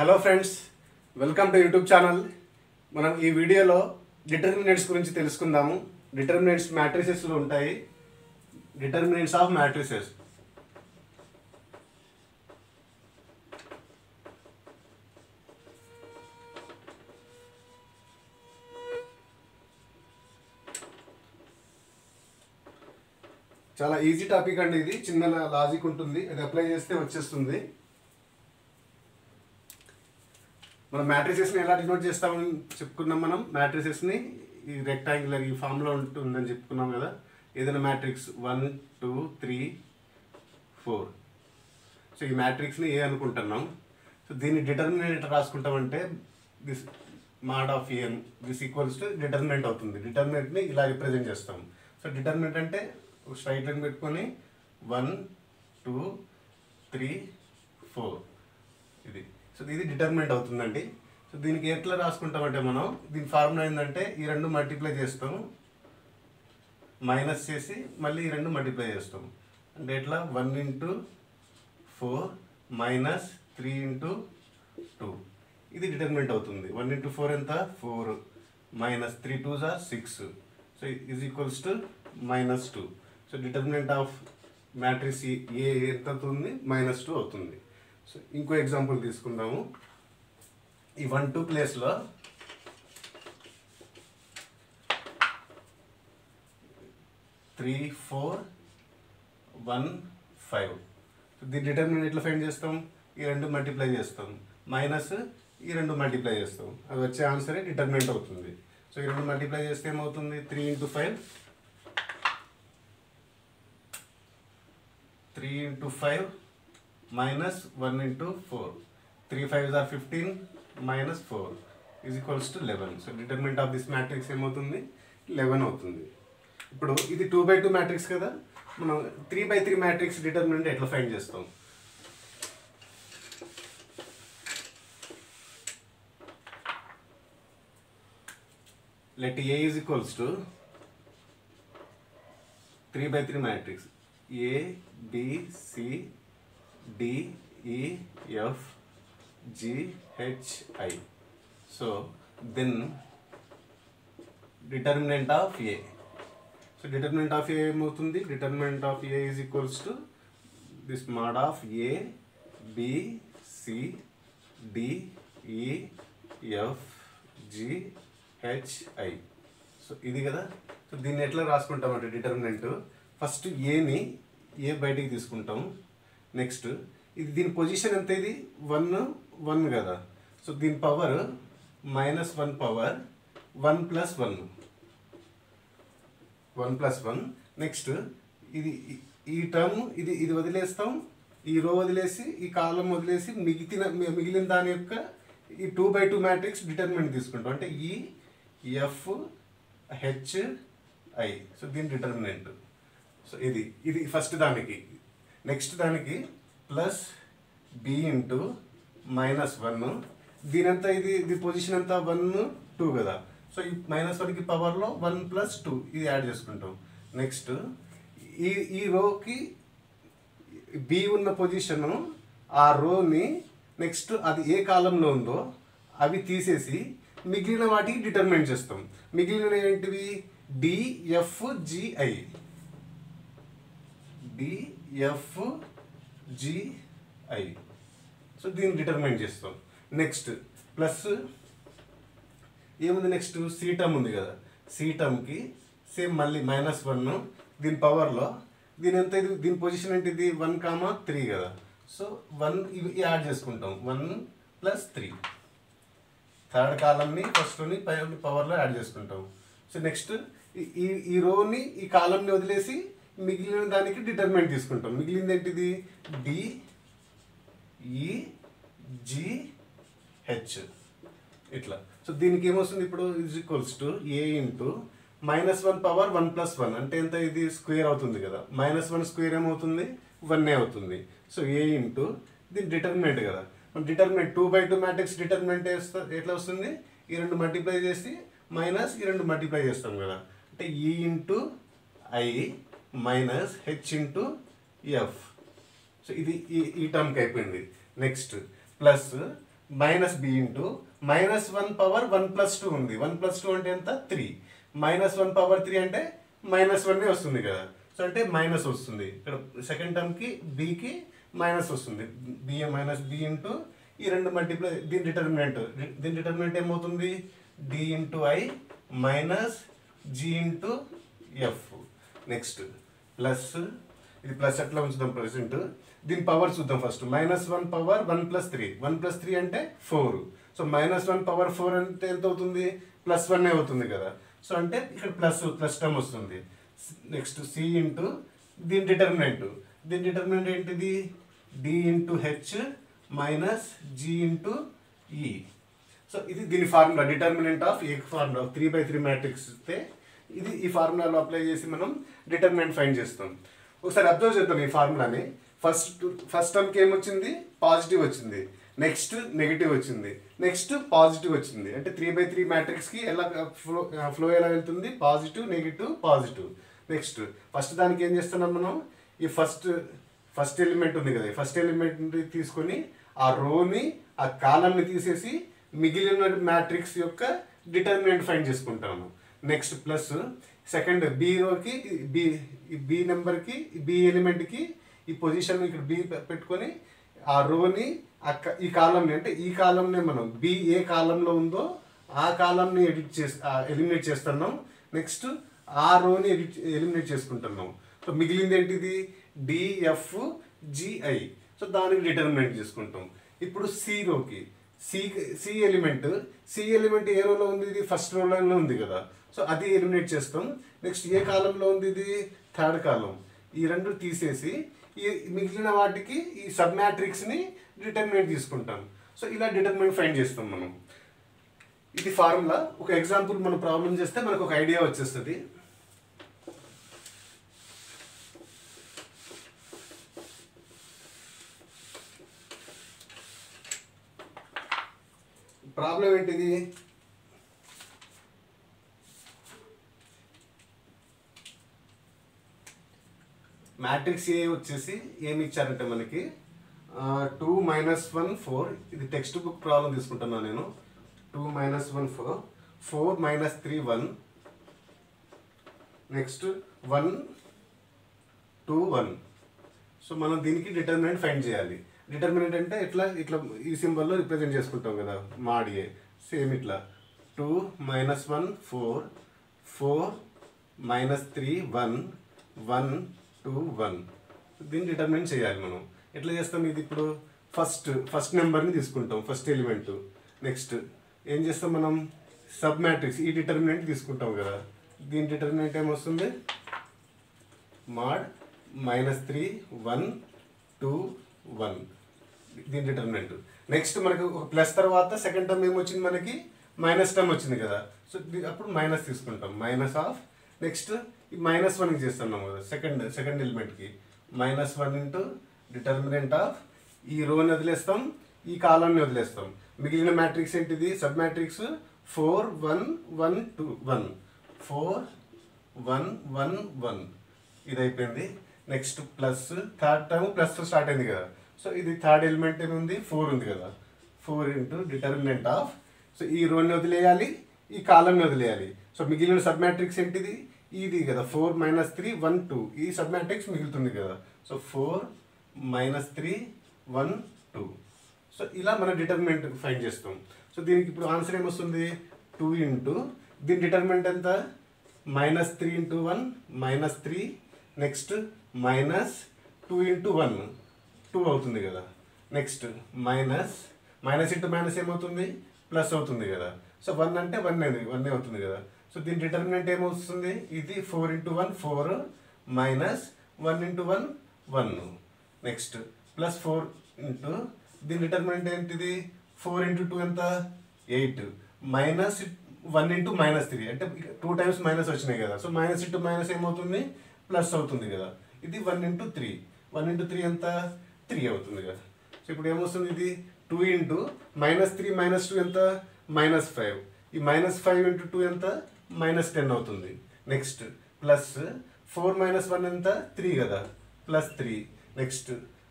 Hello friends, welcome to YouTube channel. మనం ఈ వీడియోలో డిటర్మినెంట్స్ గురించి తెలుసుకుందాము. డిటర్మినెంట్స్ మ్యాట్రిసెస్లో ఉంటాయి. Determinants of matrices. చాలా ఈజీ టాపిక్ అండి. ఇది చిన్న లాజిక్ ఉంటుంది, అది అప్లై చేస్తే వచ్చేస్తుంది. మనం మ్యాట్రిసెస్ని ఎలా డినోట్ చేస్తామని చెప్పుకున్నాం. మనం మ్యాట్రిసెస్ని ఈ రెక్టాంగులర్ ఈ ఫామ్లో ఉంటుందని చెప్పుకున్నాం కదా. ఏదైనా మ్యాట్రిక్స్ 1 2 3 4. సో ఈ మ్యాట్రిక్స్ని ఏ అనుకుంటున్నాం. సో దీన్ని డిటర్మినెంట్ ఎట్లా రాసుకుంటామంటే this mod of a this equals to determinant అవుతుంది. డిటర్మినెంట్ని ఇలా రిప్రజెంట్ చేస్తాం. సో డిటర్మినెంట్ అంటే స్ట్రైట్ లైన్ పెట్టుకొని 1 2 3 4 ఇది. సో ఇది డిటర్మినెంట్ అవుతుందండి. సో దీనికి ఎట్లా రాసుకుంటామంటే మనం దీని ఫార్ములా ఏంటంటే ఈ రెండు మల్టిప్లై చేస్తాం, మైనస్ చేసి మళ్ళీ ఈ రెండు మల్టిప్లై చేస్తాం. అంటే ఎట్లా 1 × 4 మైనస్ 3 × 2 ఇది డిటర్మినెంట్ అవుతుంది. 1 × 4 ఎంత 4 minus 3 2s are 6. So is equals to -2. So determinant of matrix ఏ ఎంత అవుతుంది -2 అవుతుంది. సో ఇంకో ఎగ్జాంపుల్ తీసుకుందాము. ఈ 1 2 ప్లేస్లో 3 4 1 5. సో దీని డిటర్మినెంట్ ఎట్లా ఫైండ్ చేస్తాం? ఈ రెండు మల్టిప్లై చేస్తాం, మైనస్ ఈ రెండు మల్టిప్లై చేస్తాం. అది వచ్చే ఆన్సరే డిటర్మినెంట్ అవుతుంది. సో ఈ రెండు మల్టిప్లై చేస్తే ఏమవుతుంది? 3 × 5 3 × 5 minus 1 × 4. 3 5s are 15 minus 4 is equals to 11. So determinant of this matrix ఏమవుతుంది? 11 అవుతుంది. ఇప్పుడు ఇది 2/2 మ్యాట్రిక్స్ కదా. మనం 3/3 మ్యాట్రిక్స్ డిటర్మినెంట్ ఎట్లా ఫైండ్ చేస్తాం? Let A is equals to 3/3 matrix A B C D E F G H I. So then determinant of A. So determinant of A ఏమవుతుంది? Determinant of A is equals to this mod of A B C D E F G H I. So ఇది కదా. So దీన్ని ఎట్లా రాసుకుంటామంటే determinant first ఏని ఏ బయటికి తీసుకుంటాం. Next ఇది దీని పొజిషన్ ఎంత? ఇది 1 1 కదా. సో దీని పవర్ -1 పవర్ 1 + 1 1 + 1. నెక్స్ట్ ఇది ఈ టర్మ్ ఇది వదిలేస్తాం, ఈ రో వదిలేసి ఈ కాలం వదిలేసి మిగిలిన దాని యొక్క ఈ 2/2 మ్యాట్రిక్స్ డిటర్మినెంట్ తీసుకుంటాం. అంటే ఈ ఎఫ్ హెచ్ ఐ. సో దీని డిటర్మినెంట్. సో ఇది ఫస్ట్ దానికి. నెక్స్ట్ దానికి ప్లస్ బి ఇంటూ -1. దీనంతా ఇది పొజిషన్ అంతా 1 2 కదా. సో ఈ -1కి పవర్లో 1 + 2 ఇది యాడ్ చేసుకుంటాం. నెక్స్ట్ ఈ రోకి బి ఉన్న పొజిషను ఆ రోని నెక్స్ట్ అది ఏ కాలంలో ఉందో అవి తీసేసి మిగిలిన వాటికి డిటర్మినెంట్ చేస్తాం. మిగిలిన ఏంటివి? డిఎఫ్జిఐ డిఎఫ్జిఐ. సో దీన్ని డిటర్మినెంట్ చేస్తాం. నెక్స్ట్ ప్లస్ ఏముంది? నెక్స్ట్ సి టర్మ్ ఉంది కదా. సి టర్మ్కి సేమ్ మళ్ళీ -1 దీని పవర్లో దీని ఎంత? దీని పొజిషన్ ఏంటిది? 1 3 కదా. సో 1 ఇవి యాడ్ చేసుకుంటాం, 1 + 3. థర్డ్ కాలంని ఫస్ట్ని పవర్లో యాడ్ చేసుకుంటాం. సో నెక్స్ట్ ఈ రోని ఈ కాలంని వదిలేసి మిగిలిన దానికి డిటర్మినెంట్ తీసుకుంటాం. మిగిలింది ఏంటిది? డిఈజిహెచ్ ఇట్లా. సో దీనికి ఏమొస్తుంది ఇప్పుడు? Is equals to A into -1 power 1 + 1 అంటే ఎంత? ఇది స్క్వేర్ అవుతుంది కదా. -1 స్క్వేర్ ఏమవుతుంది? 1 అవుతుంది. సో ఏ ఇంటూ దీని డిటర్మినెంట్ కదా. డిటర్మినెంట్ 2/2 మ్యాట్రిక్స్ డిటర్మినెంట్ ఎట్లా వస్తుంది? ఈ రెండు మల్టిప్లై చేసి మైనస్ ఈ రెండు మల్టిప్లై చేస్తాం కదా. అంటే ఈ into I minus H into F. So ఇది ఈ టర్మ్కి అయిపోయింది. Next plus minus B into -1 power 1+2 ఉంది. 1+2 అంటే ఎంత? 3. -1 పవర్ 3 అంటే -1 వస్తుంది కదా. సో అంటే మైనస్ వస్తుంది ఇక్కడ సెకండ్ టర్మ్కి బికి మైనస్ వస్తుంది. బి ఇంటూ ఈ రెండు మల్టిప్లై దీని డిటర్మినెంట్ ఏమవుతుంది? D into I minus G into F. Next plus, ఇది ప్లస్ ఎట్లా ఉంచుదాం ప్రెసెంట్, దీని పవర్ చూద్దాం ఫస్ట్. -1 పవర్ 1+3, 1+3 అంటే 4. సో -1 పవర్ 4 అంటే ఎంత అవుతుంది? +1 అవుతుంది కదా. సో అంటే ఇక్కడ ప్లస్ టర్మ్ వస్తుంది. నెక్స్ట్ సి ఇంటూ దీని డిటర్మినెంట్ ఏంటిది? D into H minus G into E. So ఇది దీని formula, determinant of A formula 3/3 matrix ఇస్తే ఇది ఈ ఫార్ములాలో అప్లై చేసి మనం డిటర్మినెంట్ ఫైండ్ చేస్తాం. ఒకసారి అబ్జర్వ్ చేద్దాం ఈ ఫార్ములాని. ఫస్ట్ టర్మ్కి ఏమొచ్చింది? పాజిటివ్ వచ్చింది. నెక్స్ట్ నెగిటివ్ వచ్చింది. నెక్స్ట్ పాజిటివ్ వచ్చింది. అంటే 3/3 మ్యాట్రిక్స్కి ఎలా ఫ్లో ఎలా వెళ్తుంది? Positive negative positive. Next first దానికి ఏం చేస్తున్నాం మనం? ఈ ఫస్ట్ ఎలిమెంట్ ఉంది కదా, ఫస్ట్ ఎలిమెంట్ తీసుకొని ఆ రోని ఆ కాలంని తీసేసి మిగిలిన మ్యాట్రిక్స్ యొక్క డిటర్మినెంట్ ఫైండ్ చేసుకుంటాము. నెక్స్ట్ ప్లస్ సెకండ్ బి రోకి బి నెంబర్కి బి ఎలిమెంట్కి ఈ పొజిషన్ ఇక్కడ బి పెట్టుకొని ఆ రోని ఈ కాలంని, అంటే ఈ కాలంని మనం బి ఏ కాలంలో ఉందో ఆ కాలంని ఎలిమినేట్ చేస్తున్నాం. నెక్స్ట్ ఆ రోని ఎలిమినేట్ చేసుకుంటున్నాం. సో మిగిలింది ఏంటిది? DF GI. సో దానికి డిటర్మినెంట్ చేసుకుంటాం. ఇప్పుడు సి రోకి సి ఎలిమెంట్ ఏ రోలో ఉంది? ఇది ఫస్ట్ రోలో ఉంది కదా. సో అది ఎలిమినేట్ చేస్తాం. నెక్స్ట్ ఏ కాలంలో ఉంది? ఇది థర్డ్ కాలం. ఈ రెండు తీసేసి ఈ మిగిలిన వాటికి ఈ సబ్ మ్యాట్రిక్స్ని డిటర్మినెంట్ తీసుకుంటాం. సో ఇలా డిటర్మినెంట్ ఫైండ్ చేస్తాం మనం. ఇది ఫార్ములా. ఒక ఎగ్జాంపుల్ మనం ప్రాబ్లం చేస్తే మనకు ఒక ఐడియా వచ్చేస్తుంది. ప్రాబ్లం ఏంటిది? మ్యాట్రిక్స్ ఏ వచ్చేసి ఏమి ఇచ్చారంటే మనకి 2 - 1 4. ఇది టెక్స్ట్ బుక్ ప్రాబ్లం తీసుకుంటున్నాను నేను. 2 - 1 4, 4 - 3 1, నెక్స్ట్ 1 2 1. సో మనం దీనికి డిటర్మినెంట్ ఫైండ్ చేయాలి. డిటర్మినెంట్ అంటే ఇట్లా ఈ సింబల్లో రిప్రజెంట్ చేసుకుంటాం కదా, మాడియే సేమ్ ఇట్లా 2 - 1 4, 4 - 3 1, 1 2 1. దీన్ని డిటర్మినెంట్ చేయాలి మనం. ఎట్లా చేస్తాం? ఇది ఇప్పుడు ఫస్ట్ నెంబర్ని తీసుకుంటాం, ఫస్ట్ ఎలిమెంట్. నెక్స్ట్ ఏం చేస్తాం మనం? సబ్ మ్యాట్రిక్స్ ఈ డిటర్మినెంట్ తీసుకుంటాం కదా. దీని డిటర్మినెంట్ ఏమొస్తుంది? మాడ్ -3 1 2 1. దీని డిటర్మినెంట్. నెక్స్ట్ మనకు ఒక ప్లస్ తర్వాత సెకండ్ టర్మ్ ఏమొచ్చింది? మనకి మైనస్ టర్మ్ వచ్చింది కదా. సో అప్పుడు మైనస్ తీసుకుంటాం. మైనస్ ఆఫ్ నెక్స్ట్ ఈ -1కి చేస్తున్నాం కదా సెకండ్ ఎలిమెంట్కి. -1 ఇంటూ డిటర్మినెంట్ ఆఫ్ ఈ రోని వదిలేస్తాం, ఈ కాలాన్ని వదిలేస్తాం. మిగిలిన మ్యాట్రిక్స్ ఏంటిది? Sub matrix 4 1 1 2 1, 4 1 1 1. ఇది అయిపోయింది. Next plus third term plus start అయింది కదా. సో ఇది థర్డ్ ఎలిమెంట్ ఏముంది? 4 ఉంది కదా. 4 ఇంటూ డిటర్మినెంట్ ఆఫ్, సో ఈ రోని వదిలేయాలి, ఈ కాలంని వదిలేయాలి. సో మిగిలిన సబ్ మ్యాట్రిక్స్ ఏంటిది? ఇది కదా 4 - 3 1 2. ఈ సబ్ మ్యాట్రిక్స్ మిగులుతుంది కదా. సో 4 - 3 1 2. సో ఇలా మనం డిటర్మినెంట్ ఫైండ్ చేస్తాం. సో దీనికి ఇప్పుడు ఆన్సర్ ఏమొస్తుంది? 2 ఇంటూ దీని డిటర్మినెంట్ ఎంత? -3 ఇంటూ 1 -3. నెక్స్ట్ -2 ఇంటూ 1 2 అవుతుంది కదా. నెక్స్ట్ మైనస్ ఇంటూ మైనస్ ఏమవుతుంది? ప్లస్ అవుతుంది కదా. సో 1 అంటే 1 అవుతుంది కదా. సో దీని డిటర్మినెంట్ ఏమవుతుంది? ఇది 4 into 1 4 -1 into 1 1. Next plus 4 into దీని డిటర్మినెంట్ ఏంటిది? 4 ఇంటూ 2 ఎంత? 8. -1 ఇంటూ -3 అంటే 2 టైమ్స్ మైనస్ వచ్చినాయి కదా. సో మైనస్ ఇంటూ మైనస్ ఏమవుతుంది? ప్లస్ అవుతుంది కదా. ఇది 1 ఇంటూ 3. 1 ఇంటూ 3 ఎంత? 3 అవుతుంది కదా. సో ఇప్పుడు ఏమొస్తుంది? ఇది 2 ఇంటూ -3 - 2 ఎంత? -5. ఈ -5 ఇంటూ 2 ఎంత? -10 అవుతుంది. నెక్స్ట్ ప్లస్ 4 - 1 ఎంత? 3 కదా, +3. నెక్స్ట్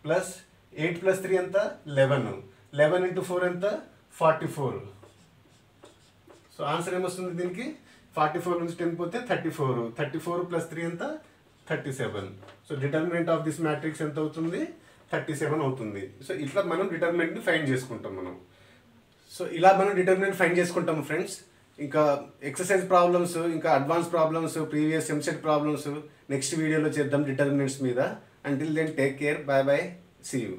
ప్లస్ 8 + 3 ఎంత? 11. 11 into 4 ఎంత 44. సో ఆన్సర్ ఏమొస్తుంది దీనికి 44 నుంచి 10 పోతే 34. 34 ప్లస్ 3 ఎంత 37. So determinant of this matrix ఎంత అవుతుంది 37 అవుతుంది. సో ఇట్లా మనం డిటర్మినెంట్ని ఫైండ్ చేసుకుంటాం మనం. సో ఇలా మనం డిటర్మినెంట్ ఫైండ్ చేసుకుంటాం ఫ్రెండ్స్. ఇంకా ఎక్సర్సైజ్ ప్రాబ్లమ్స్, ఇంకా advance problems, previous EAMCET problems next వీడియోలో చేద్దాం డిటర్మినెంట్స్ మీద. Until then take care, bye bye, see you.